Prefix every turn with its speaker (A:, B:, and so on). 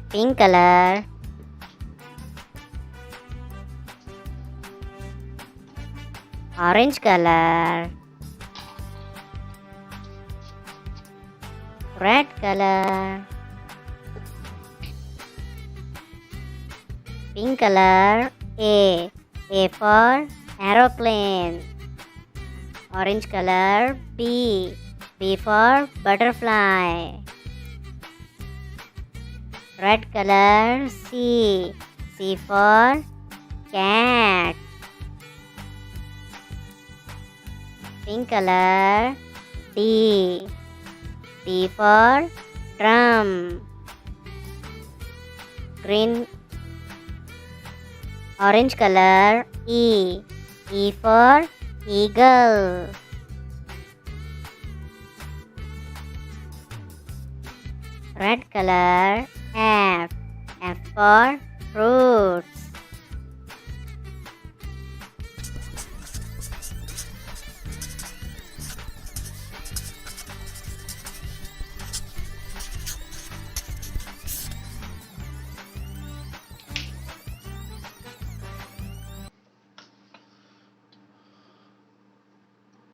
A: pink color, orange color, red color, pink color. A for aeroplane. Orange color. B for butterfly. Red color. C for cat. Pink color. D for drum. Green Orange color. E for eagle. Red color. F for fruits.